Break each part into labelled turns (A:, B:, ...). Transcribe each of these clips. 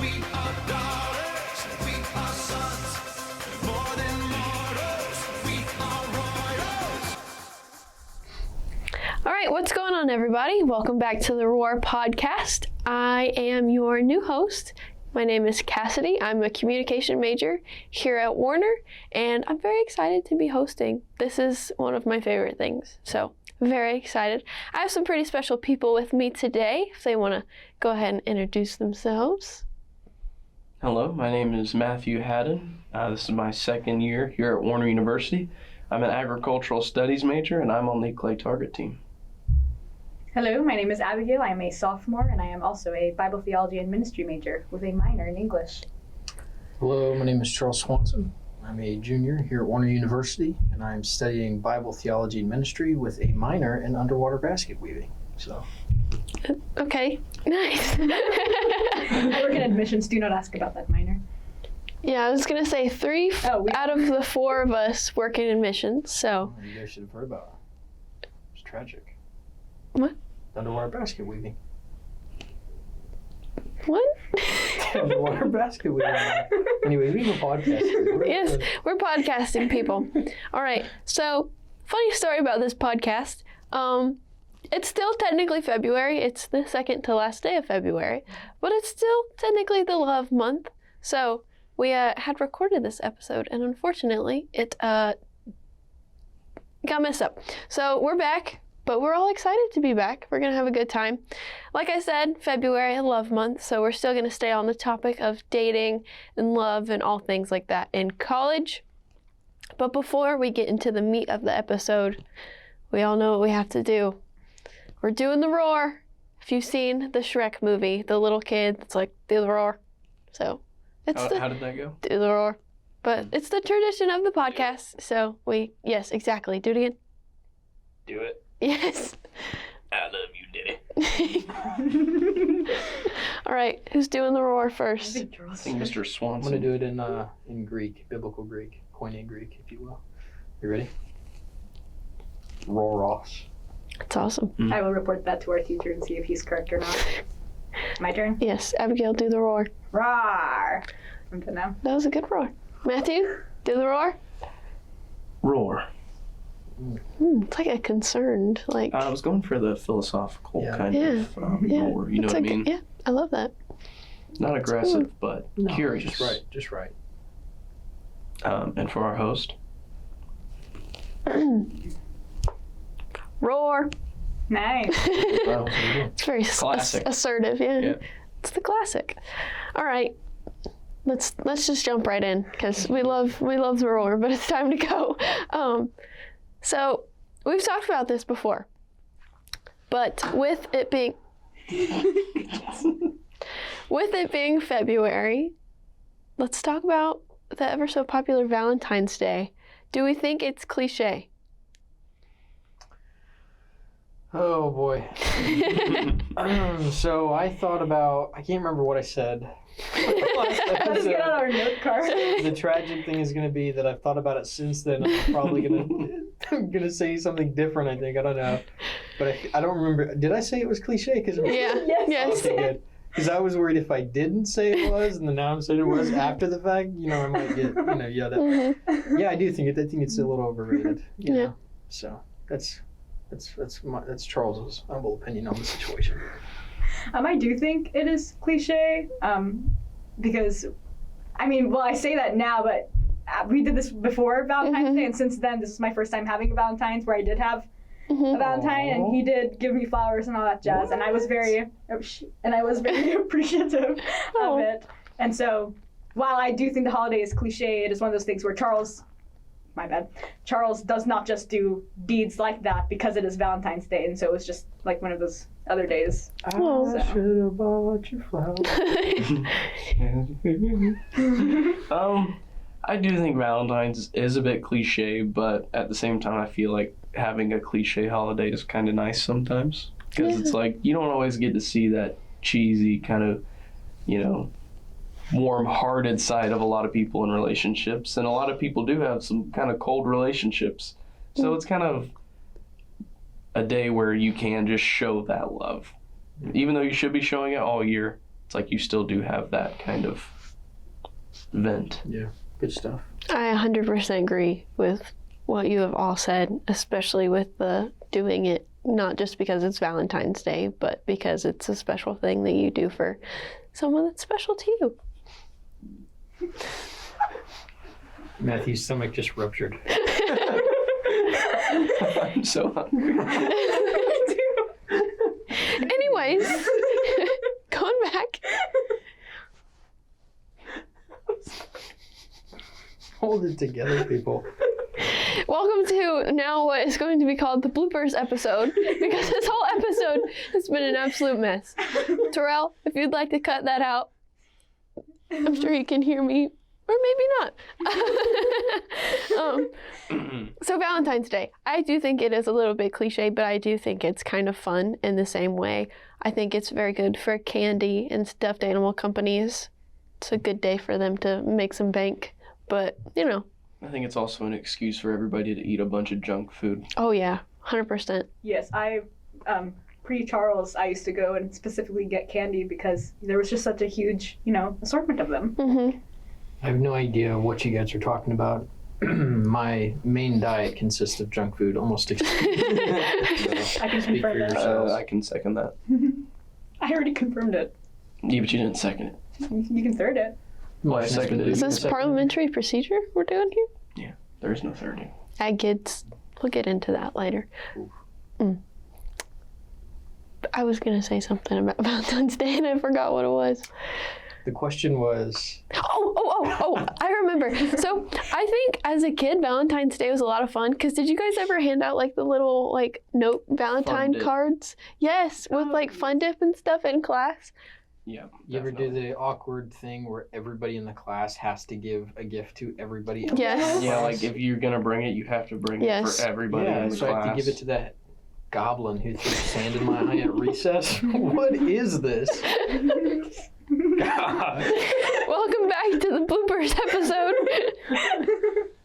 A: We are daughters, we are sons, more than mortals, we are royals.
B: All right, what's going on, everybody? Welcome back to the Roar Podcast. I am your new host. My name is Cassidy. I'm a communication major here at Warner, and I'm very excited to be hosting. This is one of my favorite things, so very excited. I have some pretty special people with me today, if they want to go ahead and introduce themselves.
C: Hello, my name is Matthew Haddon. This is my second year here at Warner University. I'm an agricultural studies major, and I'm on the Clay Target team.
D: Hello, my name is Abigail. I am a sophomore, and I am also a Bible theology and ministry major with a minor in English.
E: Hello, my name is Charles Swanson. I'm a junior here at Warner University, and I'm studying Bible theology and ministry with a minor in underwater basket weaving. So,
B: Okay, nice.
D: I work in admissions. Do not ask about that minor.
B: Yeah, I was going to say three
D: Oh,
B: out of the four of us work in admissions, so.
E: you guys should have heard about it. It's tragic.
B: What?
E: Underwater basket weaving.
B: What?
E: Underwater basket weaving. Anyway, we have a podcast.
B: Yes, we're podcasting, people. All right, so funny story about this podcast. It's still technically February. It's the second to last day of February, but it's still technically the love month. So we had recorded this episode, and unfortunately, it got messed up. So we're back. But we're all excited to be back. We're going to have a good time. Like I said, February, love month, so we're still going to stay on the topic of dating and love and all things like that in college. But before we get into the meat of the episode, we all know what we have to do. We're doing the roar. If you've seen the Shrek movie, the little kid, it's like, do the roar. So,
C: How did that go?
B: do the roar. But it's the tradition of the podcast, so yes, exactly. Do it again.
C: Do it.
B: Yes.
C: I love you, Daddy.
B: All right, who's doing the roar first?
C: I think Mr.
E: I'm
C: Swanson.
E: going to do it in Greek, biblical Greek, Koine Greek, if you will. You ready? Roros.
B: That's awesome.
D: I will report that to our teacher and see if he's correct or not. My turn?
B: Yes, Abigail, do the roar.
D: Roar! I'm good now.
B: That was a good roar. Matthew, do the roar.
C: Roar.
B: It's like a concerned, like.
C: I was going for the philosophical kind
B: Yeah.
C: of
B: Yeah,
C: roar. You know
B: it's
C: what I
B: like,
C: mean?
B: Yeah, I love that.
C: Not aggressive, but curious.
E: Just right.
C: And for our host,
B: Roar.
D: Nice.
C: well,
B: It's very
C: Classic.
B: assertive. Yeah.
C: Yeah.
B: It's the classic. All right. Let's just jump right in because we love the roar, but it's time to go. So we've talked about this before, but with it being February, let's talk about the ever so popular Valentine's Day. Do we think it's cliche?
E: Oh boy. So I thought about, I can't remember what I said. Last
D: Let's get on
E: episode.
D: our note card.
E: The tragic thing is going to be that I've thought about it since then. I'm probably I'm gonna say something different. I think, I don't know, but I don't remember. Did I say it was cliche? Because
B: Yeah. Yes.
E: Okay, good. Because I was worried if I didn't say it was, and then now I'm saying it was after the fact. I might get yelled at.
B: Mhm.
E: Yeah, I do think it. I think it's a little overrated. You
B: Yeah.
E: know? So that's Charles's humble opinion on the situation.
D: I do think it is cliche, because, I say that now, but we did this before Valentine's Day, and since then, this is my first time having a Valentine's where I did have a Valentine, and he did give me flowers and all that jazz, and I was very appreciative of it. And so, while I do think the holiday is cliche, it is one of those things where Charles does not just do deeds like that because it is Valentine's Day, and so it was just like one of those other days.
B: Oh.
E: I should have bought you flowers.
C: I do think Valentine's is a bit cliche, but at the same time, I feel like having a cliche holiday is kind of nice sometimes. Because it's like, you don't always get to see that cheesy kind of, warm-hearted side of a lot of people in relationships. And a lot of people do have some kind of cold relationships. So it's kind of a day where you can just show that love. Even though you should be showing it all year, it's like you still do have that kind of vent.
E: Yeah, good stuff.
B: I 100% agree with what you have all said, especially with the doing it not just because it's Valentine's Day, but because it's a special thing that you do for someone that's special to you.
E: Matthew's stomach just ruptured.
C: I'm so hungry.
B: Anyways, going back.
E: Hold it together, people.
B: Welcome to now what is going to be called the bloopers episode, because this whole episode has been an absolute mess. Terrell, if you'd like to cut that out, I'm sure you can hear me, or maybe not. So Valentine's Day, I do think it is a little bit cliche, but I do think it's kind of fun in the same way. I think it's very good for candy and stuffed animal companies. It's a good day for them to make some bank, but you know.
C: I think it's also an excuse for everybody to eat a bunch of junk food.
B: Oh yeah, 100%.
D: Yes, pre-Charles, I used to go and specifically get candy because there was just such a huge, assortment of them.
B: Mm-hmm.
E: I have no idea what you guys are talking about. My main diet consists of junk food almost exclusively.
D: I can confirm that.
C: I can second that.
D: I already confirmed it.
C: Yeah, but you didn't second it.
D: You can third it.
C: Well, I seconded it.
B: Is this parliamentary procedure we're doing here?
C: Yeah, there is no thirding.
B: Kids, we'll get into that later. I was going to say something about Valentine's Day and I forgot what it was.
E: The question was...
B: Oh, I remember. So I think as a kid, Valentine's Day was a lot of fun because did you guys ever hand out like the little like note Valentine
C: Fun dip.
B: cards? Yes, with like fun dip and stuff in class.
C: Yeah.
E: You ever do the awkward thing where everybody in the class has to give a gift to everybody else?
B: Yes.
C: Yeah, like if you're gonna bring it, you have to bring it for everybody
E: Yeah,
C: in the
E: so
C: class.
E: I have to give it to that goblin who threw sand in my eye at recess. What is this? God.
B: Welcome back to the bloopers episode.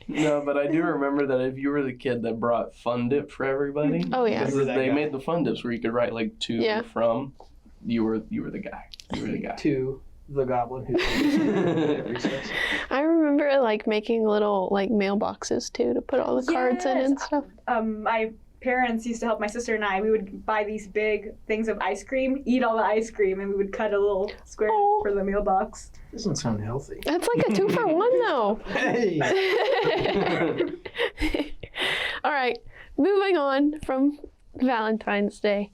C: No, but I do remember that if you were the kid that brought fun dip for everybody,
B: Oh yeah.
C: because
E: Remember that
C: they
E: guy.
C: made the fun dips where you could write like to
B: Yeah.
C: from. You were the guy. You were the guy.
E: To the goblin who threw sand at recess.
B: I remember like making little like mailboxes too to put all the cards in and stuff.
D: My parents used to help my sister and I. We would buy these big things of ice cream, eat all the ice cream, and we would cut a little square
B: Oh.
D: for the mailbox.
E: Doesn't sound healthy.
B: That's like a 2-for-1 though.
E: Hey!
B: All right, moving on from Valentine's Day.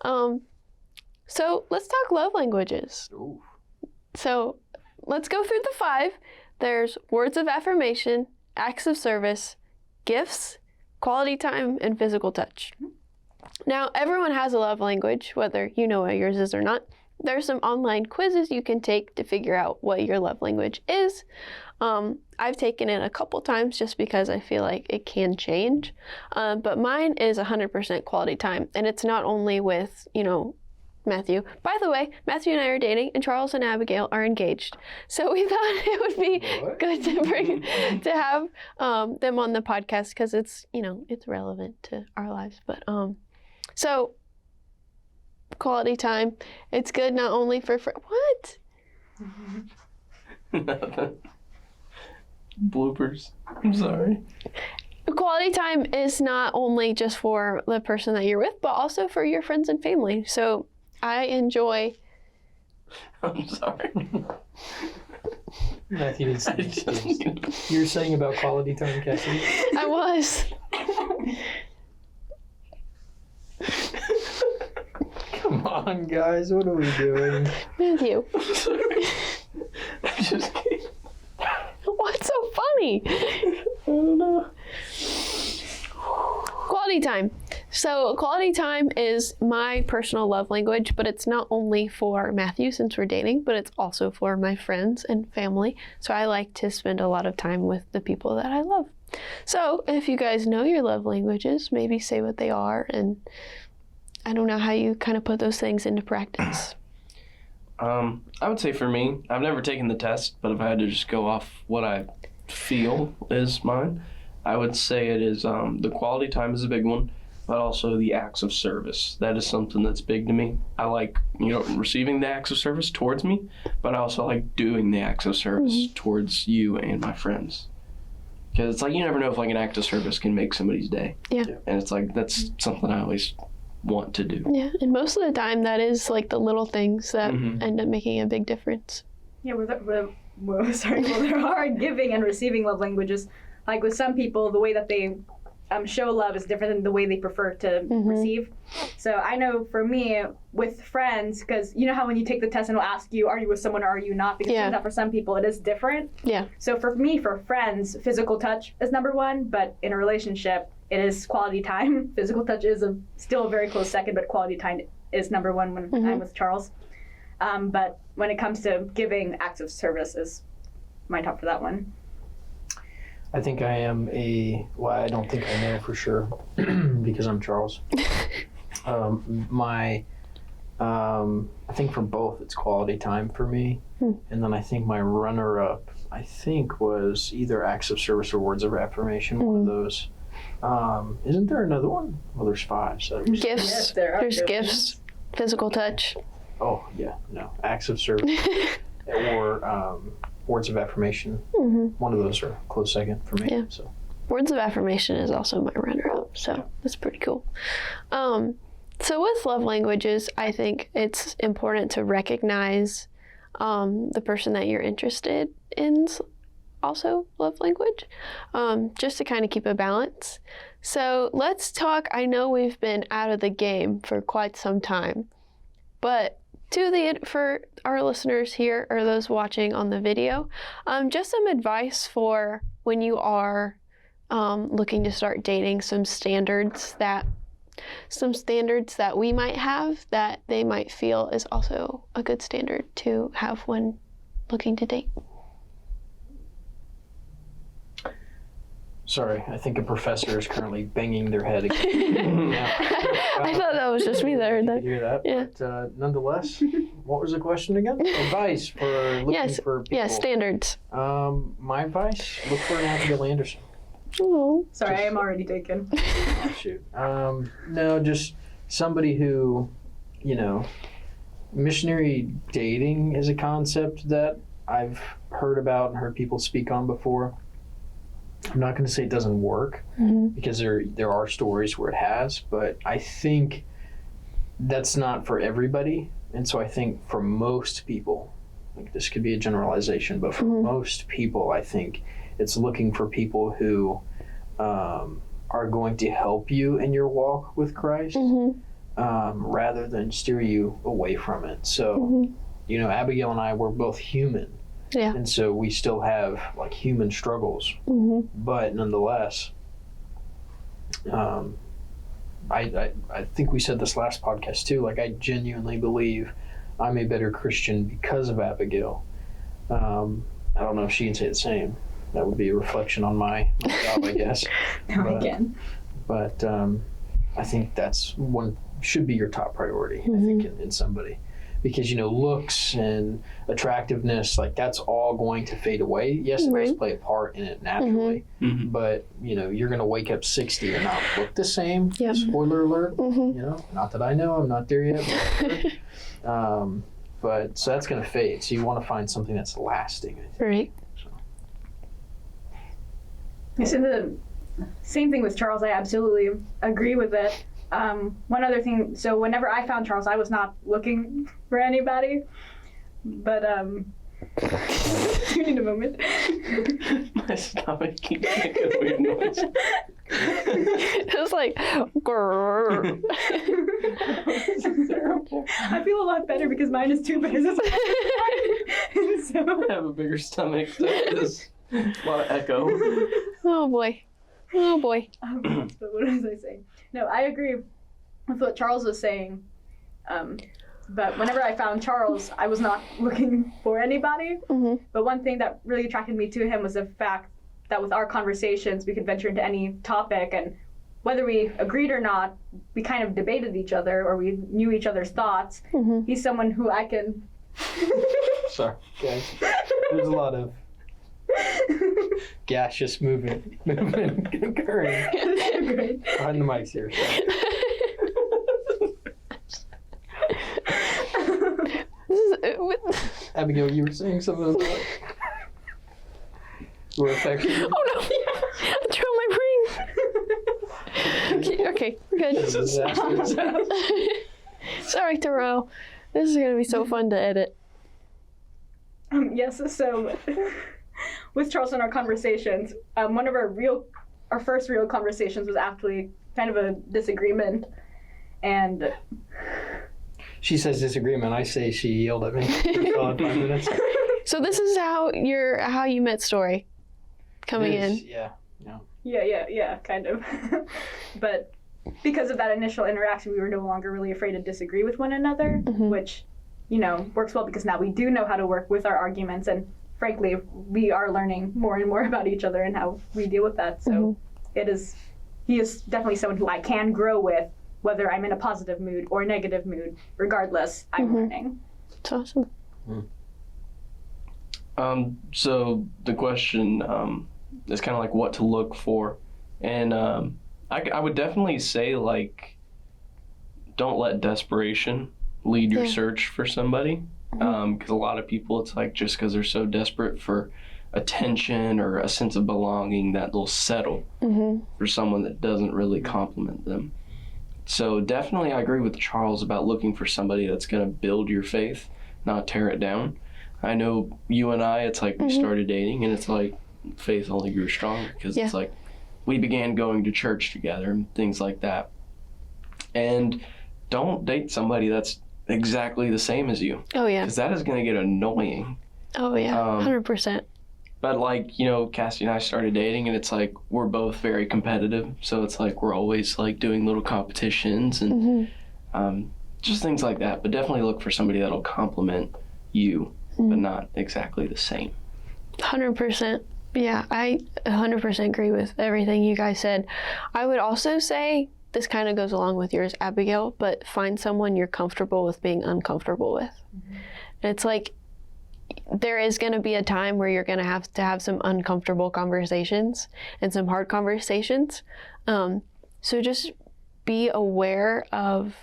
B: So let's talk love languages.
E: Ooh.
B: So let's go through the 5. There's words of affirmation, acts of service, gifts, quality time, and physical touch. Now, everyone has a love language, whether you know what yours is or not. There's some online quizzes you can take to figure out what your love language is. I've taken it a couple times just because I feel like it can change. But mine is 100% quality time. And it's not only with, Matthew. By the way, Matthew and I are dating, and Charles and Abigail are engaged. So we thought it would be
E: What?
B: good to have them on the podcast because it's it's relevant to our lives. But so quality time. It's good not only for what?
C: Bloopers. I'm sorry.
B: Quality time is not only just for the person that you're with, but also for your friends and family. So I enjoy.
C: I'm sorry.
E: Matthew needs to be excused. You were saying about quality time, Cassidy?
B: I was.
E: Come on, guys. What are we doing?
B: Matthew,
C: I'm sorry. I'm just kidding.
B: what's so funny?
C: I don't know.
B: Quality time. So quality time is my personal love language, but it's not only for Matthew since we're dating, but it's also for my friends and family. So I like to spend a lot of time with the people that I love. So if you guys know your love languages, maybe say what they are, and I don't know how you kind of put those things into practice.
C: I would say for me, I've never taken the test, but if I had to just go off what I feel is mine, I would say it is the quality time is a big one. but also the acts of service. That is something that's big to me. I like, receiving the acts of service towards me, but I also like doing the acts of service towards you and my friends. Because it's like, you never know if like an act of service can make somebody's day.
B: Yeah.
C: And it's like, that's something I always want to do.
B: Yeah, and most of the time that is like the little things that end up making a big difference.
D: Yeah, there are giving and receiving love languages. Like with some people, the way that they show love is different than the way they prefer to receive. So I know for me, with friends, because you know how when you take the test and it'll ask you, are you with someone or are you not? Because it turns out for some people it is different.
B: Yeah.
D: So for me, for friends, physical touch is number one, but in a relationship, it is quality time. Physical touch is still a very close second, but quality time is number one when I'm with Charles. But when it comes to giving, acts of service is my top for that one.
E: I think I am I don't think I know for sure because I'm Charles. I think for both it's quality time for me. And then I think my runner-up, was either acts of service or words of affirmation, one of those. Isn't there another one? Well, there's 5. So
B: Gifts.
D: Yes,
B: There's gifts, physical touch.
E: Oh, yeah, no. Acts of service or words of affirmation. One of those are close second for me.
B: Yeah.
E: So.
B: Words of affirmation is also my runner-up, so that's pretty cool. So with love languages, I think it's important to recognize the person that you're interested in's also love language, just to kind of keep a balance. So let's talk. I know we've been out of the game for quite some time, but for our listeners here or those watching on the video, just some advice for when you are looking to start dating, some standards that we might have that they might feel is also a good standard to have when looking to date.
E: Sorry, I think a professor is currently banging their head again.
B: I thought that was just me that heard
E: You
B: that.
E: could hear that.
B: Yeah.
E: But nonetheless, what was the question again? Advice for looking for people.
B: Yeah, standards.
E: My advice, look for an Abigail Anderson.
B: Oh.
D: Sorry, I am already taken.
E: Oh, shoot. No, just somebody who, missionary dating is a concept that I've heard about and heard people speak on before. I'm not going to say it doesn't work because there are stories where it has, but I think that's not for everybody. And so I think for most people, like this could be a generalization, but for most people, I think it's looking for people who are going to help you in your walk with Christ rather than steer you away from it. So, Abigail and I were both human.
B: Yeah.
E: And so we still have like human struggles, but nonetheless, I think we said this last podcast too. Like I genuinely believe I'm a better Christian because of Abigail. I don't know if she can say the same. That would be a reflection on my job, I guess. But I think that's should be your top priority. I think in somebody. Because, looks and attractiveness, like that's all going to fade away. Yes, it does play a part in it naturally. But, you're going to wake up 60 and not look the same.
B: Yep.
E: Spoiler alert. Not that I know, I'm not there yet. But so that's going to fade. So you want to find something that's lasting, I think.
B: Right.
D: So the same thing with Charles. I absolutely agree with it. One other thing, so whenever I found Charles, I was not looking for anybody, but you need a moment.
C: My stomach keeps making a weird noise.
B: It was like, grrr.
D: I feel a lot better because mine is 2 bears.
C: I have a bigger stomach, so there's a lot of echo.
B: Oh boy.
D: But what was I saying? No, I agree with what Charles was saying. But whenever I found Charles, I was not looking for anybody. But one thing that really attracted me to him was the fact that with our conversations, we could venture into any topic, and whether we agreed or not, we kind of debated each other, or we knew each other's thoughts. He's someone who I can...
E: Sorry, guys. There's a lot of Gaseous movement occurring.
D: Great.
E: Behind the mics here. Abigail, you were saying something about your affection?
B: Oh no! I threw my ring. Okay, good. Sorry, Terrell. This is gonna be so fun to edit.
D: Yes, so with Charles and our conversations, one of our first real conversations was actually kind of a disagreement, and
E: She says disagreement. I say she yelled at me for solid 5 minutes.
B: So this is how you met story coming in.
D: yeah, kind of. But because of that initial interaction, we were no longer really afraid to disagree with one another, which, works well because now we do know how to work with our arguments, and frankly, we are learning more and more about each other and how we deal with that. So he is definitely someone who I can grow with, whether I'm in a positive mood or a negative mood. Regardless, I'm learning.
B: It's awesome.
C: So the question is kind of like what to look for, and I would definitely say, like, don't let desperation lead your search for somebody, because a lot of people, it's like just because they're so desperate for attention or a sense of belonging that they'll settle for someone that doesn't really compliment them. So definitely I agree with Charles about looking for somebody that's going to build your faith, not tear it down. I know you and I, it's like we started dating, and it's like faith only grew stronger because it's like we began going to church together and things like that. And don't date somebody that's exactly the same as you.
B: Oh yeah.
C: Because that is going to get annoying.
B: Oh yeah. 100%.
C: But like, Cassidy and I started dating, and it's like we're both very competitive. So it's like we're always like doing little competitions and just things like that. But definitely look for somebody that'll compliment you, but not exactly the same.
B: 100%. Yeah, I 100% agree with everything you guys said. I would also say, this kind of goes along with yours, Abigail, but find someone you're comfortable with being uncomfortable with. And it's like, there is going to be a time where you're going to have some uncomfortable conversations and some hard conversations. So just be aware of...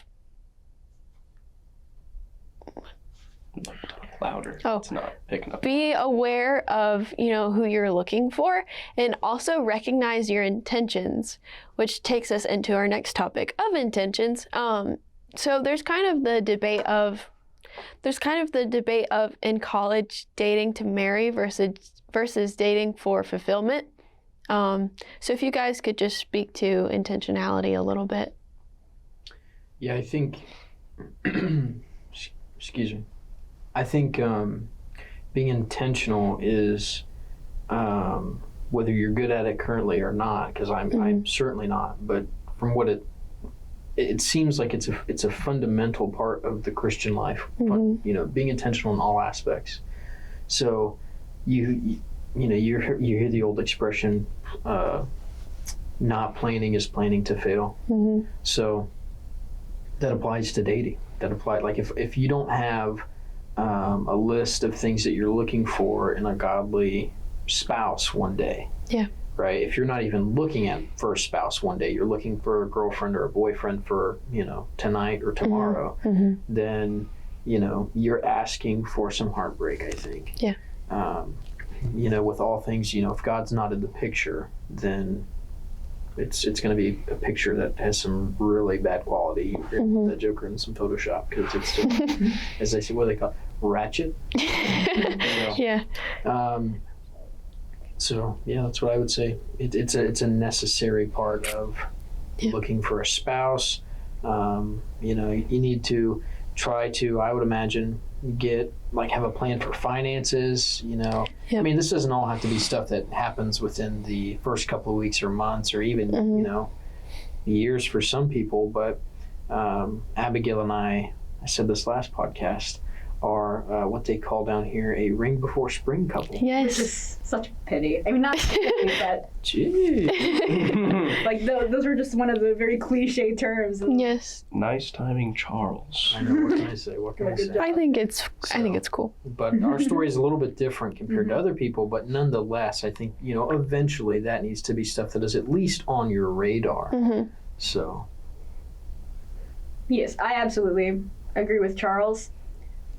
C: Louder. It's not picking up.
B: Be aware of, who you're looking for, and also recognize your intentions, which takes us into our next topic of intentions. So there's kind of the debate of in college dating to marry versus dating for fulfillment. So if you guys could just speak to intentionality a little bit.
E: Yeah, I think excuse me. I think being intentional is whether you're good at it currently or not, because I'm certainly not, but from what it seems like it's a fundamental part of the Christian life, being intentional in all aspects. So you hear the old expression, not planning is planning to fail. So that applies to dating. That applies, like if you don't have a list of things that you're looking for in a godly spouse one day. Yeah. Right? If you're not even looking at for a spouse one day, you're looking for a girlfriend or a boyfriend for, tonight or tomorrow, then, you're asking for some heartbreak, I think. Yeah. With all things, if God's not in the picture, then it's going to be a picture that has some really bad quality. The Joker in some Photoshop, because it's still, as they say, what do they call it? Ratchet. Yeah. So yeah, that's what I would say. It's a necessary part of looking for a spouse. You need to try to, I would imagine, have a plan for finances. I mean, this doesn't all have to be stuff that happens within the first couple of weeks or months, or even years for some people. But Abigail and I said this last podcast, are what they call down here a ring before spring couple.
D: Which
B: Yes.
D: is such a pity. I mean, not a pity, but
E: Jeez.
D: like those are just one of the very cliche terms.
B: Yes.
C: Nice timing, Charles.
E: I know, what can I say? What can I
D: Good
E: say?
D: job.
B: I think it's cool.
E: But our story is a little bit different compared to other people, but nonetheless, I think, eventually that needs to be stuff that is at least on your radar.
B: Mm-hmm.
E: So,
D: Yes, I absolutely agree with Charles.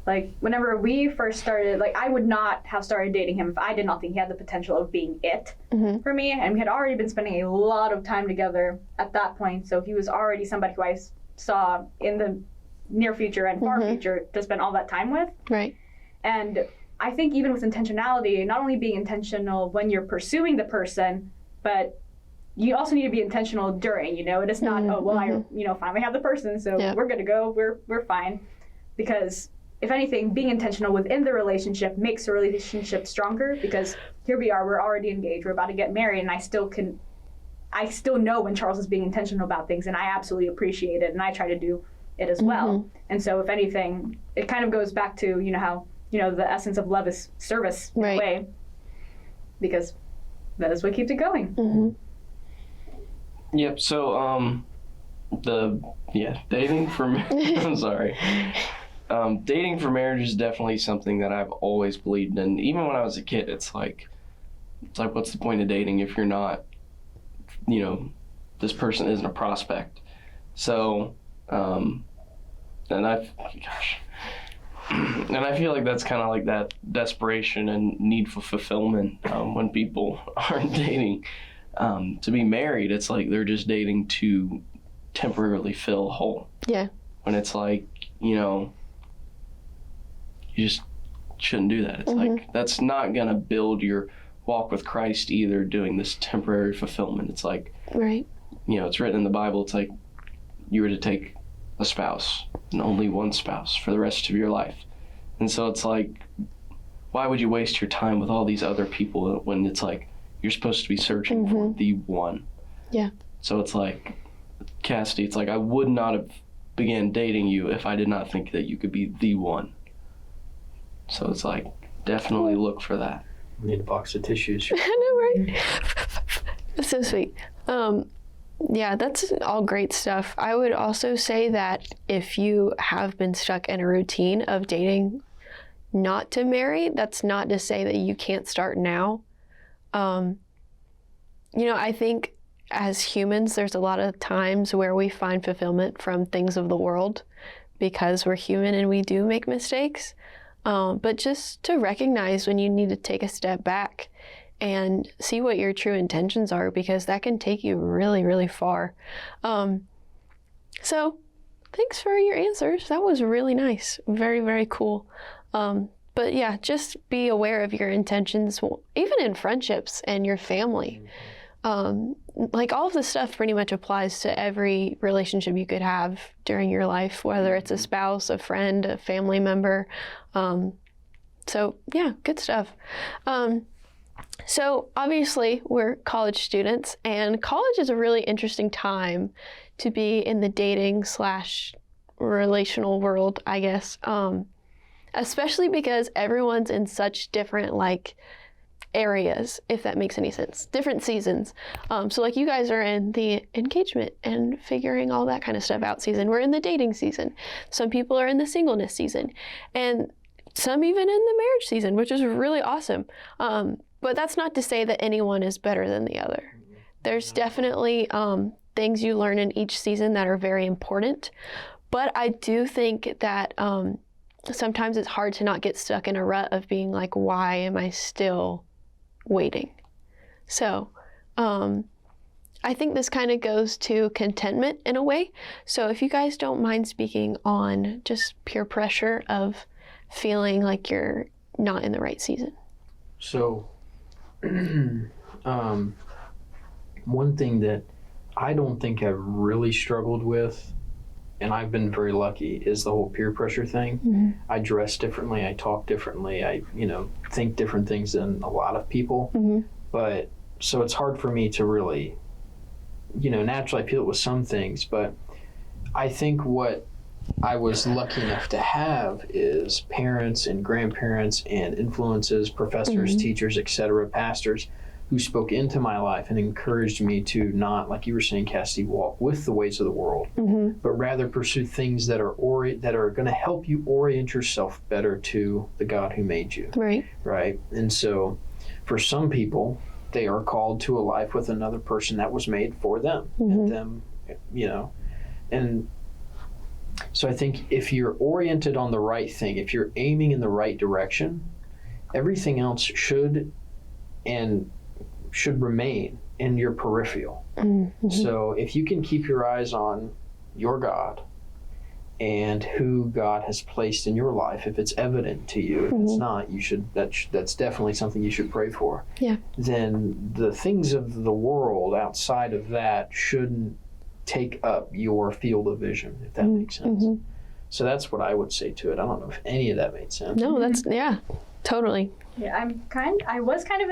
D: Like, whenever we first started, like, I would not have started dating him if I did not think he had the potential of being it for me. And we had already been spending a lot of time together at that point. So he was already somebody who I saw in the near future and far future to spend all that time with.
B: Right.
D: And I think even with intentionality, not only being intentional when you're pursuing the person, but you also need to be intentional during, it is not, I finally have the person, so we're good to go, we're fine. Because if anything, being intentional within the relationship makes the relationship stronger, because here we are, we're already engaged, we're about to get married, and I still know when Charles is being intentional about things, and I absolutely appreciate it, and I try to do it as well. And so if anything, it kind of goes back to, how, the essence of love is service in a way, because that is what keeps it going.
C: Yep. So, dating for I'm sorry. Dating for marriage is definitely something that I've always believed in. Even when I was a kid, it's like, what's the point of dating if you're not, this person isn't a prospect. So, and I feel like that's kind of like that desperation and need for fulfillment when people aren't dating. To be married, it's like they're just dating to temporarily fill a hole.
B: Yeah.
C: When it's like, you just shouldn't do that. It's like, that's not going to build your walk with Christ either, doing this temporary fulfillment. It's like,
B: Right.
C: It's written in the Bible, it's like you were to take a spouse and only one spouse for the rest of your life. And so it's like, why would you waste your time with all these other people when it's like, you're supposed to be searching for the one.
B: Yeah.
C: So it's like, Cassidy, it's like I would not have began dating you if I did not think that you could be the one. So it's like, definitely look for that.
E: we need a box of tissues.
B: I know, right? That's so sweet. Yeah, that's all great stuff. I would also say that if you have been stuck in a routine of dating not to marry, that's not to say that you can't start now. I think as humans, there's a lot of times where we find fulfillment from things of the world because we're human and we do make mistakes. But just to recognize when you need to take a step back and see what your true intentions are, because that can take you really, really far. So thanks for your answers. That was really nice. Very, very cool. But yeah, just be aware of your intentions, even in friendships and your family. Like all of this stuff pretty much applies to every relationship you could have during your life, whether it's a spouse, a friend, a family member. So yeah, good stuff. So obviously we're college students, and college is a really interesting time to be in the dating / relational world, I guess. Especially because everyone's in such different areas, if that makes any sense, different seasons. So you guys are in the engagement and figuring all that kind of stuff out season. We're in the dating season. Some people are in the singleness season, and some even in the marriage season, which is really awesome. But that's not to say that anyone is better than the other. There's definitely things you learn in each season that are very important. But I do think that sometimes it's hard to not get stuck in a rut of being like, why am I still waiting? So I think this kind of goes to contentment in a way. So if you guys don't mind speaking on just peer pressure of feeling like you're not in the right season.
E: So, one thing that I don't think I've really struggled with, and I've been very lucky, is the whole peer pressure thing.
B: Mm-hmm.
E: I dress differently, I talk differently, I think different things than a lot of people.
B: Mm-hmm.
E: But so it's hard for me to really, naturally I feel it with some things, but I think what I was lucky enough to have is parents and grandparents and influences, professors, teachers, etc., pastors, who spoke into my life and encouraged me to not, like you were saying, Cassidy, walk with the ways of the world, but rather pursue things that are going to help you orient yourself better to the God who made you. Right. And so for some people, they are called to a life with another person that was made for them, and them, and so I think if you're oriented on the right thing, if you're aiming in the right direction, everything else should remain in your peripheral. So if you can keep your eyes on your God and who God has placed in your life, if it's evident to you, if it's not, that's definitely something you should pray for. Then the things of the world outside of that shouldn't take up your field of vision, if that makes sense. So that's what I would say to it. I don't know if any of that made sense.
B: No, that's, totally.
D: Yeah, I was kind of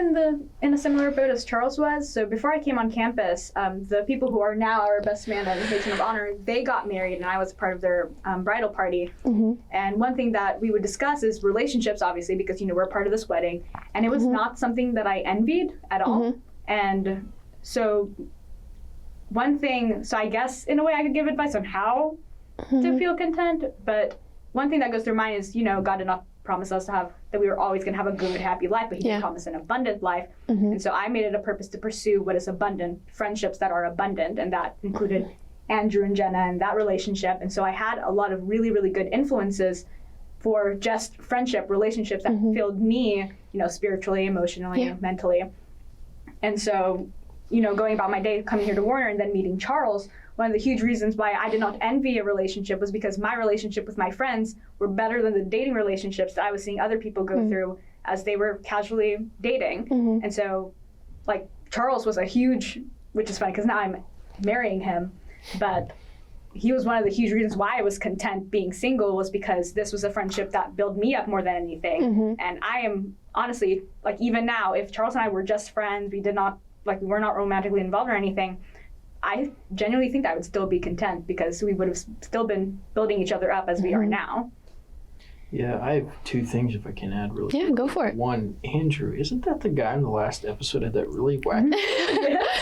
D: in a similar boat as Charles was. So before I came on campus, the people who are now our best man and patron of honor, they got married, and I was part of their bridal party. And one thing that we would discuss is relationships, obviously, because we're part of this wedding, and it was not something that I envied at all. And so one thing, so I guess in a way I could give advice on how to feel content, but one thing that goes through mine is, God did not promise us that we were always going to have a good, happy life, but he did promise an abundant life. And so I made it a purpose to pursue what is abundant, friendships that are abundant, and that included Andrew and Jenna and that relationship. And so I had a lot of really, really good influences for just friendship, relationships that filled me, spiritually, emotionally, mentally. And so, going about my day, coming here to Warner and then meeting Charles, one of the huge reasons why I did not envy a relationship was because my relationship with my friends were better than the dating relationships that I was seeing other people go through as they were casually dating. And so, like, Charles was a huge, which is funny because now I'm marrying him, but he was one of the huge reasons why I was content being single, was because this was a friendship that built me up more than anything. And I am honestly, like, even now, if Charles and I were just friends, we were not romantically involved or anything, I genuinely think that I would still be content because we would have still been building each other up as we are now.
E: Yeah, I have two things if I can add really quick.
B: Yeah, go for it.
E: One, Andrew, isn't that the guy in the last episode had that really whack?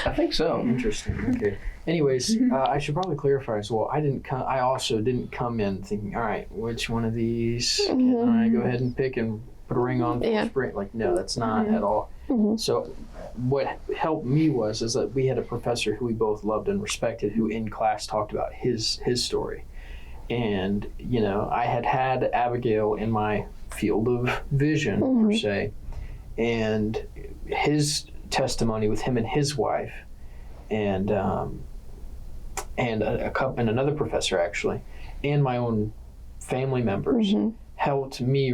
C: I think so.
E: Interesting. Okay. Anyways, I should probably clarify as well. I also didn't come in thinking, all right, which one of these can I go ahead and pick and put a ring on for spring? Like, no, that's not at all. So what helped me is that we had a professor who we both loved and respected, who in class talked about his story. And, I had Abigail in my field of vision, per se, and his testimony with him and his wife, and another professor actually, and my own family members helped me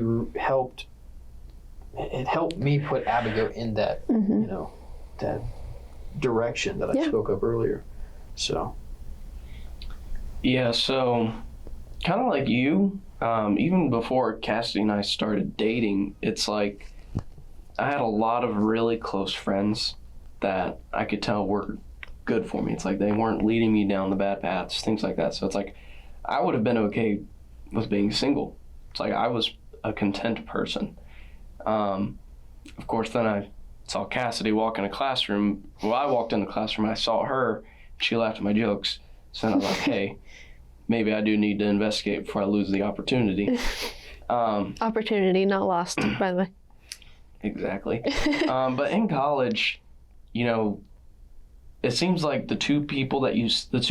E: put Abigail in that that direction that I spoke of earlier. So
C: so kind of like you, even before Cassidy and I started dating, it's like I had a lot of really close friends that I could tell were good for me. It's like they weren't leading me down the bad paths, things like that. So it's like I would have been okay with being single. It's like I was a content person. Of course, then I saw Cassidy walk in a classroom. Well, I walked in the classroom, I saw her, she laughed at my jokes. So then I was like, hey, maybe I do need to investigate before I lose the opportunity.
B: Opportunity, not lost, by the way.
C: Exactly. But in college, it seems like the two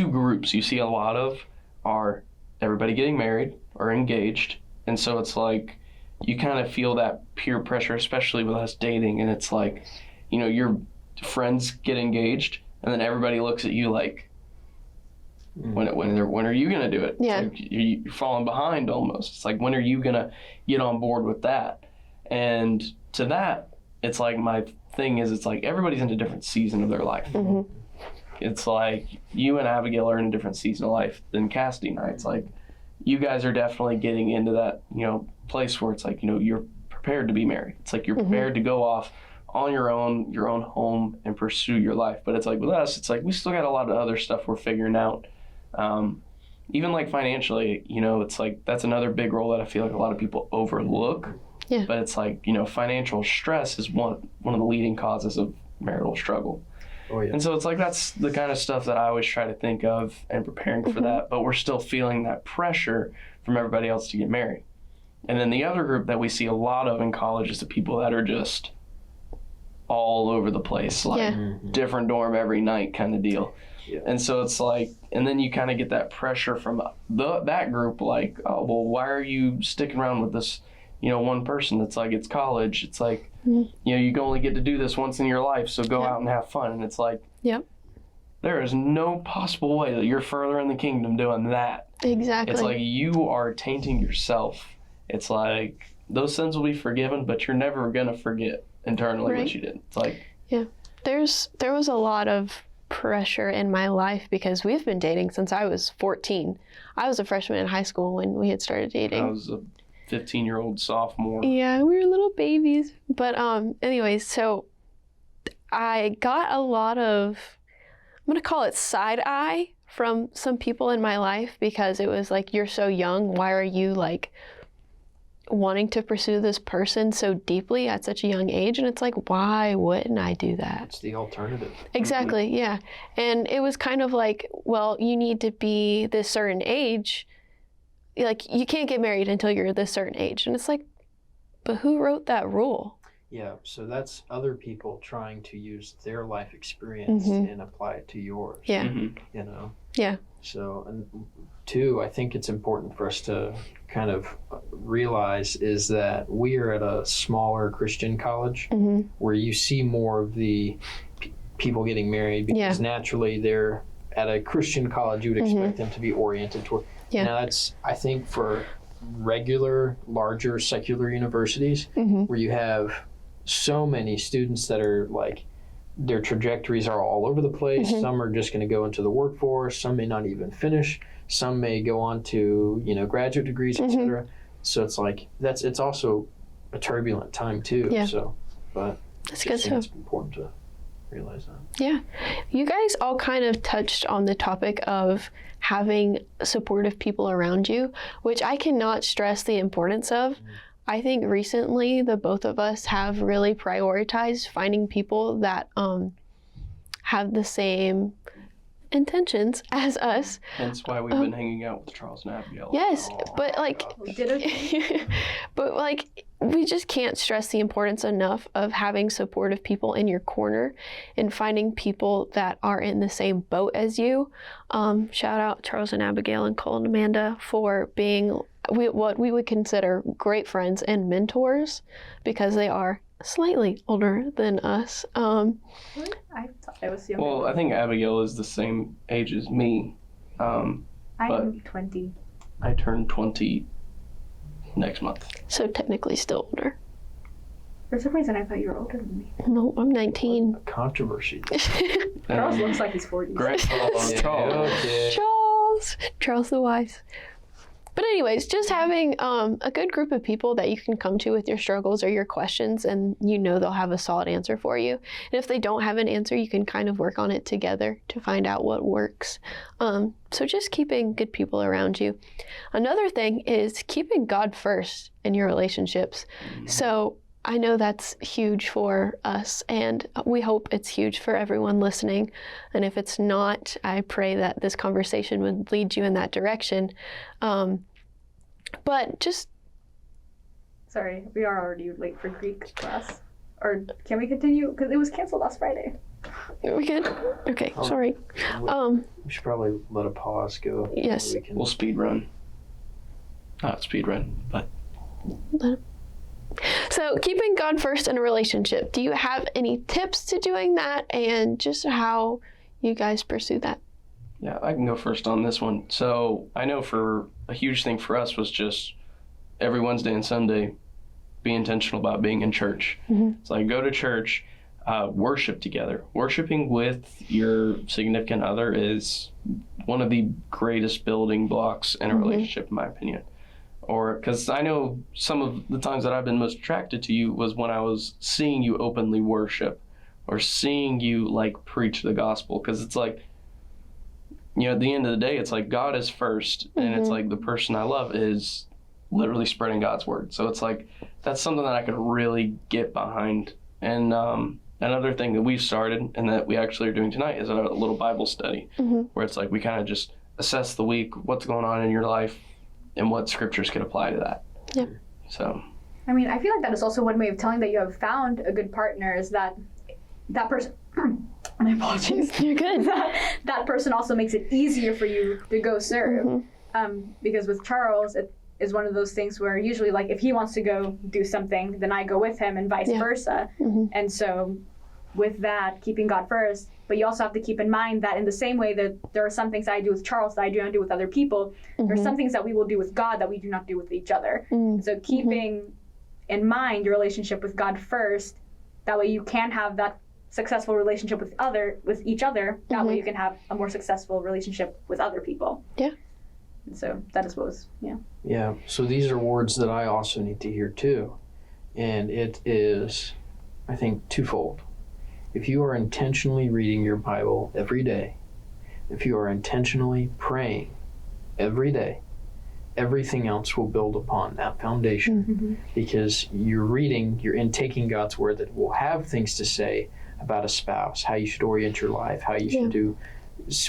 C: groups you see a lot of are everybody getting married or engaged. And so it's like, you kind of feel that peer pressure, especially with us dating. And it's like, your friends get engaged and then everybody looks at you like, when are you going to do it?
B: Yeah.
C: Like you're falling behind almost. It's like, when are you going to get on board with that? And to that, it's like my thing is, it's like everybody's in a different season of their life. It's like you and Abigail are in a different season of life than Cassidy and I. It's like you guys are definitely getting into that, place where it's like, you're prepared to be married. It's like you're prepared to go off on your own home and pursue your life. But it's like with us, it's like we still got a lot of other stuff we're figuring out. even like financially, you know, it's like that's another big role that I feel like a lot of people overlook.
B: Yeah.
C: But it's like, you know, financial stress is one of the leading causes of marital struggle.
E: Oh yeah.
C: And so it's like that's the kind of stuff that I always try to think of and preparing for that, but we're still feeling that pressure from everybody else to get married. And then the other group that we see a lot of in college is the people that are just all over the place, like
B: Yeah.
C: different dorm every night kind of deal.
E: Yeah.
C: And so it's like, and then you kind of get that pressure from that group, like, oh, well, why are you sticking around with this, you know, one person? It's like, it's college. It's like, you know, you can only get to do this once in your life, so go out and have fun. And it's like,
B: Yep.
C: there is no possible way that you're further in the kingdom doing that.
B: Exactly.
C: It's like you are tainting yourself. It's like those sins will be forgiven, but you're never going to forget internally
B: Right.
C: what you did. It's like,
B: there was a lot of pressure in my life because we've been dating since I was 14. I was a freshman in high school when we had started dating.
C: I was a 15-year-old sophomore.
B: Yeah, we were little babies. But anyways, so I got a lot of, I'm going to call it side eye from some people in my life because it was like, you're so young. Why are you like wanting to pursue this person so deeply at such a young age? And it's like, why wouldn't I do that?
E: It's the alternative.
B: Exactly, yeah. And it was kind of like, well, you need to be this certain age. Like, you can't get married until you're this certain age. And it's like, but who wrote that rule?
E: Yeah, so that's other people trying to use their life experience and apply it to yours.
B: Yeah.
C: Mhm.
E: You know?
B: Yeah.
E: So, and two, I think it's important for us to kind of realize is that we are at a smaller Christian college where you see more of the people getting married because naturally they're at a Christian college, you would expect them to be oriented toward.
B: Yeah.
E: Now that's, I think, for regular, larger secular universities where you have so many students that are like, their trajectories are all over the place. Some are just going to go into the workforce. Some may not even finish. Some may go on to, you know, graduate degrees, etc. So it's like it's also a turbulent time too.
B: Yeah.
E: So, but
B: That's
E: I
B: good
E: think
B: stuff.
E: it's important to realize that.
B: Yeah. You guys all kind of touched on the topic of having supportive people around you, which I cannot stress the importance of. I think recently the both of us have really prioritized finding people that have the same intentions as us.
C: Hence why we've been hanging out with Charles and Abigail.
B: Yes, but like,
D: We did it.
B: but like, we just can't stress the importance enough of having supportive people in your corner and finding people that are in the same boat as you. Shout out Charles and Abigail and Cole and Amanda for being what we would consider great friends and mentors because they are slightly older than us.
D: I thought I was younger.
C: Well, I think Abigail is the same age as me.
D: I'm 20.
C: I turned 20 next month.
B: So technically still older.
D: For some reason, I thought you were older than me.
B: No, I'm 19.
E: Controversy.
D: Charles looks like he's 40.
C: Charles.
E: Okay.
B: Charles the Wise. But anyways, just having a good group of people that you can come to with your struggles or your questions, and you know they'll have a solid answer for you. And if they don't have an answer, you can kind of work on it together to find out what works. So just keeping good people around you. Another thing is keeping God first in your relationships. So I know that's huge for us, and we hope it's huge for everyone listening. And if it's not, I pray that this conversation would lead you in that direction. But just...
D: Sorry, we are already late for Greek class. Or can we continue? Because it was canceled last Friday.
B: We good? Okay, sorry.
E: We should probably let a pause go.
B: Yes.
E: We can,
C: We'll speed run. Not speed run, but
B: So keeping God first in a relationship, do you have any tips to doing that and just how you guys pursue that?
C: yeah, I can go first on this one. So I know for a huge thing for us was just every Wednesday and Sunday be intentional about being in church. It's like go to church, worship together. Worshiping with your significant other is one of the greatest building blocks in a relationship, in my opinion. Or because I know some of the times that I've been most attracted to you was when I was seeing you openly worship or seeing you like preach the gospel. Because it's like at the end of the day, it's like God is first, and it's like the person I love is literally spreading God's word. So it's like, that's something that I could really get behind. And another thing that we've started and that we actually are doing tonight is a little Bible study where it's like we kind of just assess the week, what's going on in your life, and what scriptures could apply to that.
B: Yeah.
C: So.
D: I mean, I feel like that is also one way of telling that you have found a good partner is that person. My apologies.
B: You're good.
D: that person also makes it easier for you to go serve. Because with Charles, it is one of those things where usually, like, if he wants to go do something, then I go with him and vice versa. And so with that, keeping God first, but you also have to keep in mind that in the same way that there are some things I do with Charles that I do not do with other people, there are some things that we will do with God that we do not do with each other. So keeping in mind your relationship with God first, that way you can have that successful relationship with each other, that way you can have a more successful relationship with other people.
B: Yeah.
D: And so that is what was,
E: Yeah, so these are words that I also need to hear too. And it is, I think, twofold. If you are intentionally reading your Bible every day, if you are intentionally praying every day, everything else will build upon that foundation because you're intaking God's word that will have things to say about a spouse, how you should orient your life, how you should do,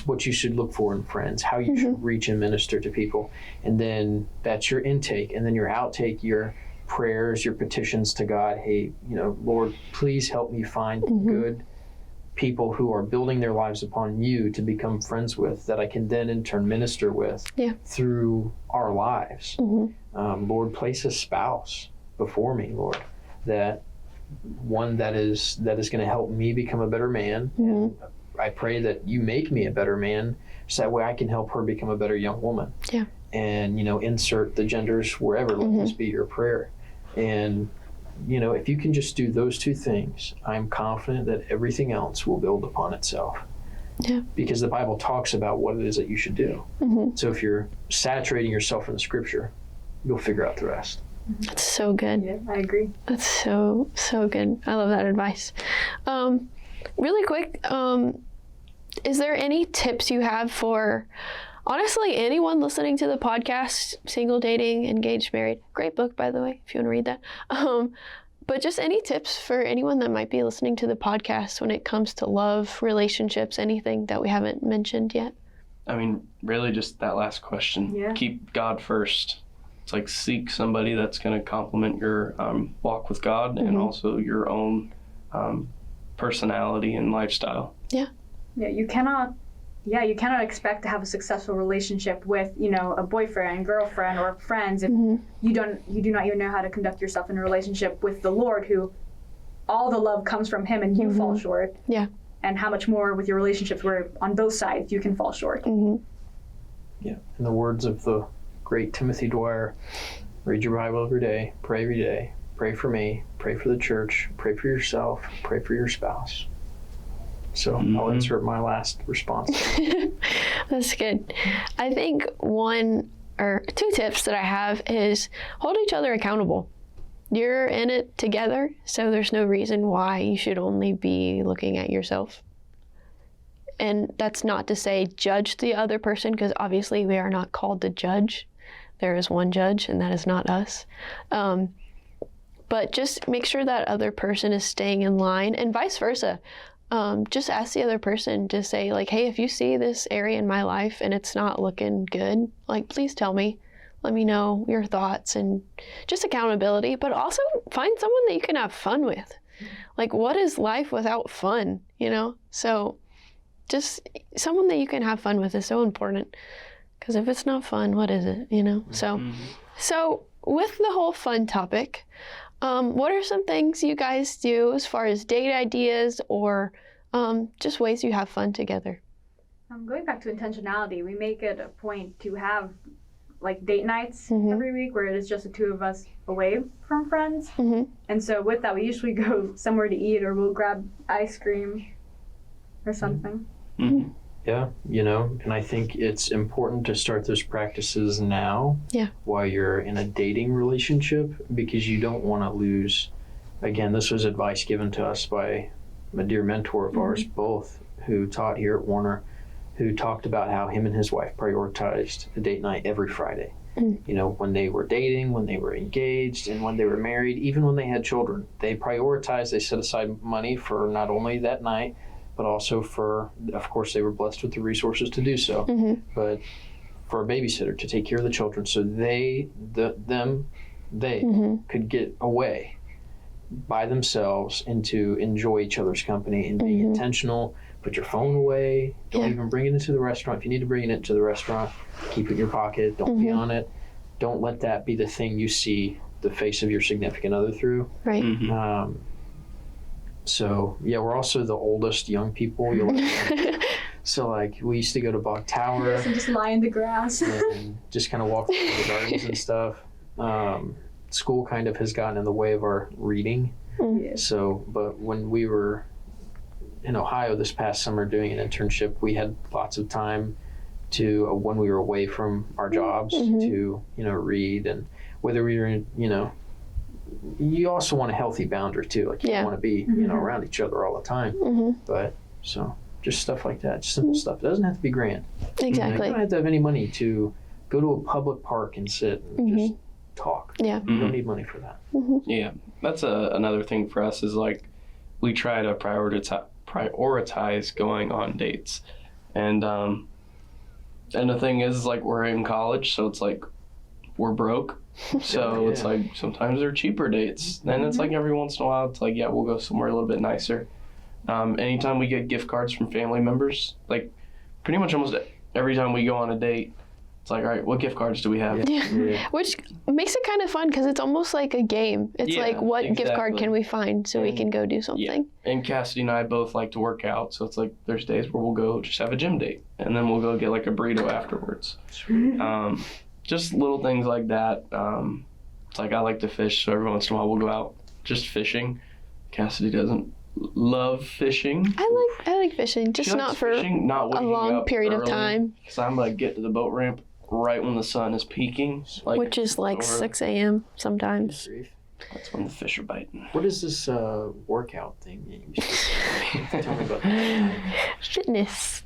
E: what you should look for in friends, how you should reach and minister to people. And then that's your intake. And then your outtake, your prayers, your petitions to God. Hey, Lord, please help me find good people who are building their lives upon you to become friends with, that I can then in turn minister with through our lives. Lord, place a spouse before me, Lord, that one that is going to help me become a better man. And I pray that you make me a better man so that way I can help her become a better young woman. Yeah. And, insert the genders wherever. Let this be your prayer. And, if you can just do those two things, I'm confident that everything else will build upon itself. Yeah. Because the Bible talks about what it is that you should do. So if you're saturating yourself in the scripture, you'll figure out the rest.
B: That's so good.
D: Yeah, I agree.
B: That's so good. I love that advice. Really quick, is there any tips you have for, honestly, anyone listening to the podcast, single, dating, engaged, married? Great book, by the way, if you want to read that. But just any tips for anyone that might be listening to the podcast when it comes to love, relationships, anything that we haven't mentioned yet?
C: I mean, really just that last question. Yeah. Keep God first. It's like seek somebody that's going to complement your walk with God and also your own personality and lifestyle. Yeah.
D: Yeah, you cannot expect to have a successful relationship with, a boyfriend, girlfriend, or friends if you do not even know how to conduct yourself in a relationship with the Lord, who all the love comes from him and you fall short. Yeah. And how much more with your relationships where on both sides you can fall short.
E: Yeah. In the words of the great Timothy Dwyer, read your Bible every day, pray for me, pray for the church, pray for yourself, pray for your spouse. So I'll insert my last response.
B: That's good. I think one or two tips that I have is hold each other accountable. You're in it together, so there's no reason why you should only be looking at yourself. And that's not to say judge the other person, because obviously we are not called to judge. There is one judge, and that is not us. But just make sure that other person is staying in line, and vice versa. Just ask the other person to say, like, hey, if you see this area in my life and it's not looking good, like, please tell me. Let me know your thoughts, and just accountability, but also find someone that you can have fun with. Like, what is life without fun, So just someone that you can have fun with is so important, because if it's not fun, what is it, So with the whole fun topic, what are some things you guys do as far as date ideas or just ways you have fun together?
D: Going back to intentionality, we make it a point to have like date nights every week where it is just the two of us away from friends. And so with that, we usually go somewhere to eat, or we'll grab ice cream or something.
E: Yeah, and I think it's important to start those practices now while you're in a dating relationship, because you don't want to lose. Again, this was advice given to us by a dear mentor of ours both, who taught here at Warner. who talked about how him and his wife prioritized a date night every Friday. You know, when they were dating, when they were engaged, and when they were married, even when they had children, they prioritized, they set aside money for not only that night, but also for, of course, they were blessed with the resources to do so, but for a babysitter to take care of the children so they could get away by themselves and to enjoy each other's company and being intentional. Put your phone away. Don't even bring it into the restaurant. If you need to bring it into the restaurant, keep it in your pocket. Don't be on it. Don't let that be the thing you see the face of your significant other through.
B: Right.
E: So, yeah, we're also the oldest young people. So, like, we used to go to Bog Tower.
D: And just lie in the grass.
E: And just kind of walk through the gardens and stuff. School kind of has gotten in the way of our reading.
D: Yeah.
E: So, but when we were in Ohio this past summer doing an internship, we had lots of time to, when we were away from our jobs, to, read. And whether we were in, you also want a healthy boundary too. Like, you don't want to be, around each other all the time. But, so, just stuff like that, just simple stuff. It doesn't have to be grand.
B: Exactly.
E: You don't have to have any money to go to a public park and sit and just talk.
B: Yeah.
E: You don't need money for that.
C: Yeah, that's another thing for us is like we try to prioritize going on dates, and the thing is like we're in college, so it's like we're broke, so it's like sometimes they're cheaper dates. Then it's like every once in a while it's like, yeah, we'll go somewhere a little bit nicer. Anytime we get gift cards from family members, like pretty much almost every time we go on a date, it's like, all right, what gift cards do we have?
B: Yeah. Which makes it kind of fun because it's almost like a game. It's like, what gift card can we find so we can go do something?
C: Yeah. And Cassidy and I both like to work out, so it's like there's days where we'll go just have a gym date, and then we'll go get like a burrito afterwards. Just little things like that. It's like I like to fish, so every once in a while we'll go out just fishing. Cassidy doesn't love fishing.
B: I like fishing, just not for
C: fishing, not
B: a long period of time.
C: Because I'm going to get to the boat ramp right when the sun is peaking. Like,
B: which is like 6 a.m. sometimes.
C: That's when the fish are biting.
E: What is this workout thing that you should tell me about that?
B: Fitness.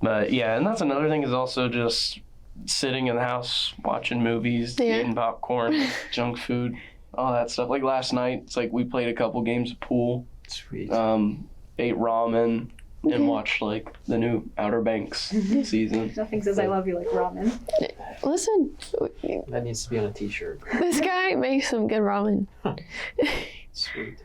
C: But yeah, and that's another thing is also just sitting in the house, watching movies, eating popcorn, junk food, all that stuff. Like last night, it's like we played a couple games of pool.
E: Sweet.
C: Ate ramen and watched like the new Outer Banks season.
D: Nothing says I love you like ramen.
B: Listen,
E: That needs to be on a t-shirt.
B: this guy makes some good ramen.
E: Sweet.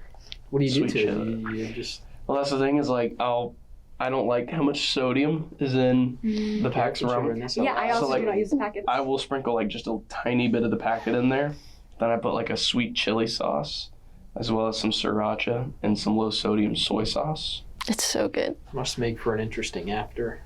E: What do you do
C: Sweet
E: to
C: shit.
E: it? You just
C: Well, that's the thing is like I don't like how much sodium is in the packs of ramen.
D: Yeah, I also
C: So, like,
D: do not use the packets.
C: I will sprinkle like just a tiny bit of the packet in there. Then I put like a sweet chili sauce, as well as some sriracha and some low sodium soy sauce.
B: It's so good.
E: must make for an interesting after.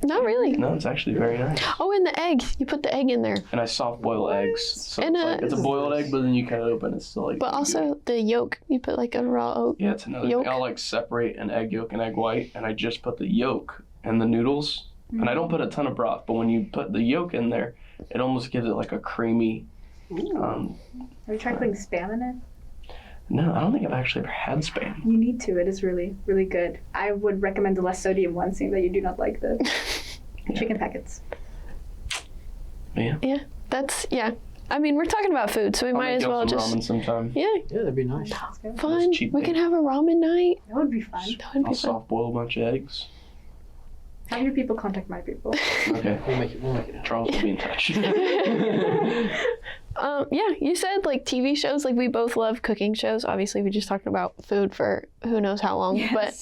B: Not really.
C: No, it's actually very nice.
B: Oh, and the egg. You put the egg in there.
C: And I soft boil eggs. So
B: And,
C: it's, like, it's a boiled egg, but then you cut it open. It's still like.
B: But also the yolk. You put like a raw oat.
C: Yeah, it's another
B: yolk.
C: thing. I'll like separate an egg yolk and egg white, and I just put the yolk and the noodles. And I don't put a ton of broth, but when you put the yolk in there, it almost gives it like a creamy.
D: Have you tried putting Spam in it?
C: No, I don't think I've actually ever had Spam.
D: You need to. It is really, really good. I would recommend the less sodium one, seeing that you do not like the chicken packets.
C: Yeah.
B: Yeah, I mean, we're talking about food, so we might as well just.
C: ramen sometime.
B: Yeah,
E: Yeah, that'd be nice.
D: That's good.
B: fun.
C: cheap
B: We
C: thing.
B: can have a ramen night.
D: That would be fun.
B: That would
C: I'll
B: be fun.
C: soft boil a bunch of eggs.
D: Have your people contact my people.
C: Okay.
E: We'll make it happen.
C: Charles will be in touch.
B: Yeah, you said like TV shows. Like we both love cooking shows. Obviously, we just talked about food for who knows how long.
D: Yes.
B: But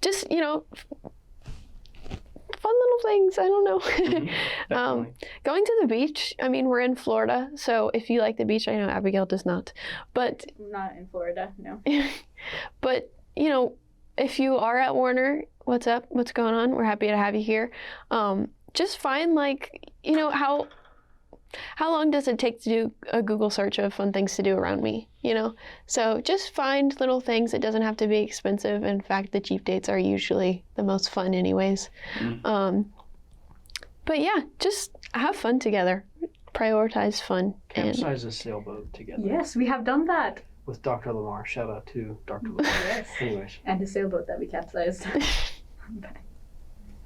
B: just fun little things. I don't know.
C: Definitely.
B: Going to the beach. I mean, we're in Florida, so if you like the beach, I know Abigail does not. But
D: Not in Florida, no.
B: but if you are at Warner, what's up? What's going on? We're happy to have you here. Just find like how long does it take to do a Google search of fun things to do around me? So just find little things. It doesn't have to be expensive. In fact, the cheap dates are usually the most fun anyways. But yeah, just have fun together. Prioritize fun.
E: Capsize a sailboat together.
D: Yes, we have done that.
E: With Dr. Lamar. Shout out to Dr. Lamar.
D: Yes.
E: Anyways.
D: And the sailboat that we capsized.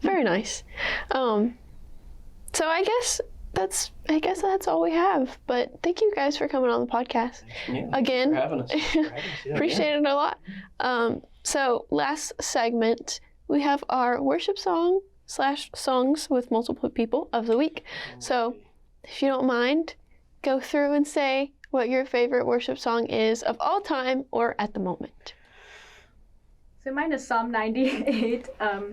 B: Very nice. So I guess that's all we have. But thank you guys for coming on the podcast.
C: Yeah,
B: Again.
C: for having us.
B: Appreciate it a lot. So last segment, we have our worship song/songs with multiple people of the week. So if you don't mind, go through and say what your favorite worship song is of all time or at the moment.
D: So mine is Psalm 98,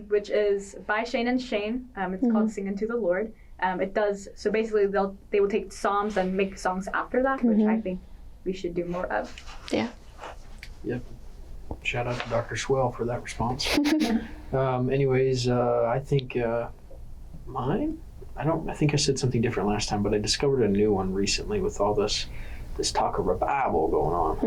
D: which is by Shane and Shane. It's called Sing Unto the Lord. It does, so basically they will take psalms and make songs after that, which I think we should do more of.
B: Yeah.
E: Yep. Shout out to Dr. Swell for that response. Anyways, I think mine, I think I said something different last time, but I discovered a new one recently with all this talk of revival going on.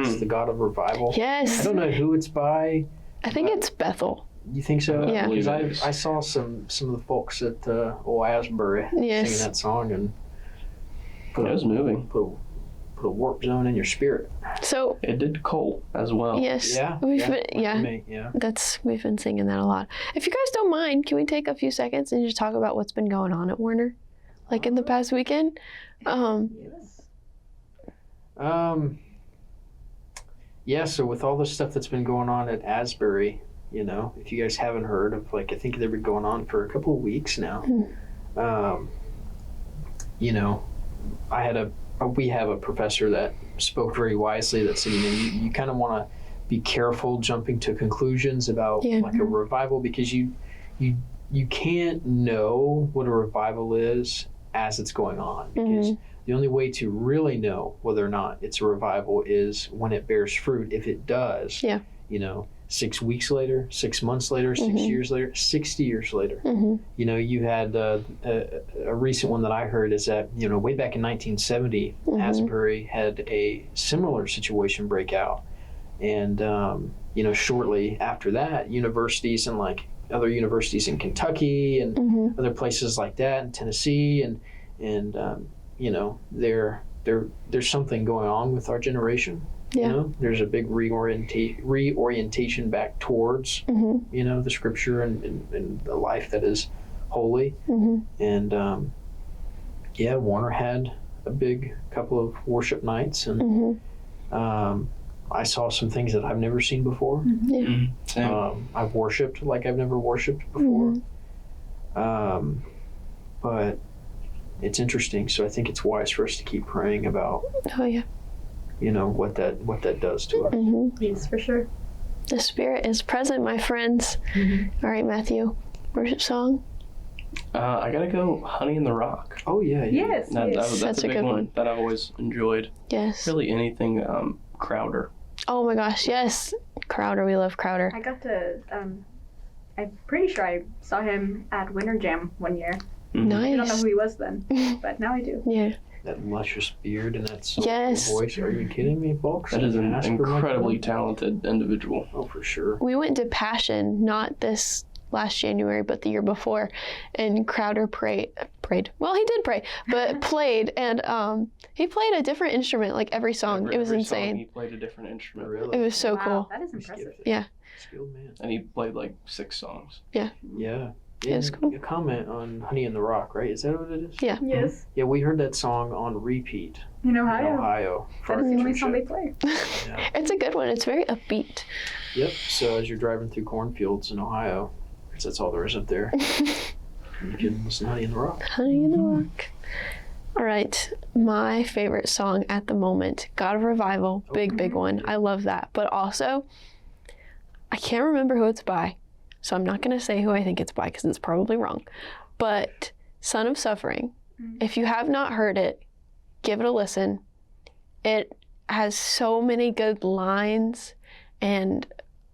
E: It's the God of Revival.
B: Yes.
E: I don't know who it's by.
B: I think it's Bethel.
E: You think so?
B: Yeah.
E: Because I saw some of the folks at old Asbury singing that song and
C: It was moving.
E: Put a warp zone in your spirit.
B: So
C: It did Cole as well.
B: yes,
E: Yeah.
B: we've been singing that a lot. If you guys don't mind, can we take a few seconds and just talk about what's been going on at Warner, like in the past weekend?
E: Yeah, so with all the stuff that's been going on at Asbury, if you guys haven't heard of, I think they've been going on for a couple of weeks now. We have a professor that spoke very wisely that said, you kind of want to be careful jumping to conclusions about a revival, because you can't know what a revival is as it's going on, because the only way to really know whether or not it's a revival is when it bears fruit. If it does, 6 weeks later, 6 months later, 6 years later, 60 years later. You had a recent one that I heard is that, way back in 1970, Asbury had a similar situation break out. And, shortly after that, universities and other universities in Kentucky and other places like that in Tennessee and there's something going on with our generation. There's a big reorientation back towards the scripture and the life that is holy. And Warner had a big couple of worship nights, and I saw some things that I've never seen before. I've worshiped like I've never worshiped before. But it's interesting, so I think it's wise for us to keep praying about what that does to us.
D: Yes, for sure.
B: The Spirit is present, my friends. All right, Matthew, worship song.
C: I gotta go Honey in the Rock.
E: Oh yeah.
D: Yes.
C: That's a big one that I've always enjoyed.
B: Yes.
C: Really anything Crowder.
B: Oh my gosh, yes. Crowder, we love Crowder.
D: I got to, I'm pretty sure I saw him at Winter Jam one year.
B: Nice.
D: I don't know who he was then, but now I do.
B: Yeah.
E: That luscious beard and that soulful
B: Yes.
E: voice. Are you kidding me, folks?
C: That is an
E: Ask for
C: incredibly
E: my
C: talented individual.
E: Oh, for sure.
B: We went to Passion, not this last January, but the year before, and Crowder prayed. Well, he did pray, but played, and he played a different instrument like every song. It was
C: every
B: insane.
C: Song he played a different instrument.
E: Really?
B: It was so
D: Wow,
B: cool.
D: that is impressive.
B: Yeah.
E: Skilled man.
C: And he played 6 songs.
E: Yeah.
B: It was cool.
E: A comment on Honey in the Rock, right? Is that what it is?
B: Yeah.
D: Yes.
E: Yeah, we heard that song on repeat
D: In
E: in
D: Ohio.
E: Ohio. for
D: That is
E: our
D: the only song they
E: internship.
D: play.
E: Yeah.
B: It's a good one. It's very upbeat.
E: Yep. So as you're driving through cornfields in Ohio, 'cause that's all there is up there, you can listen to Honey in the Rock.
B: Honey in the Rock. All right. My favorite song at the moment, God of Revival. Big one. I love that. But also, I can't remember who it's by. So I'm not going to say who I think it's by because it's probably wrong. But Son of Suffering, if you have not heard it, give it a listen. It has so many good lines, and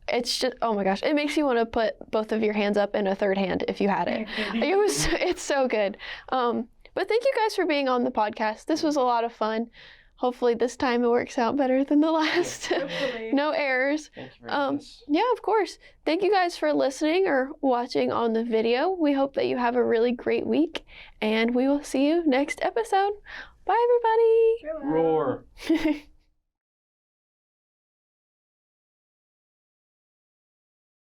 B: it's just, oh my gosh, it makes you want to put both of your hands up and a third hand if you had it. It's so good. But thank you guys for being on the podcast. This was a lot of fun. Hopefully this time it works out better than the last.
D: Hopefully.
B: No errors.
C: Thank you very much.
B: Yeah, of course. Thank you guys for listening or watching on the video. We hope that you have a really great week, and we will see you next episode. Bye, everybody.
C: Roar.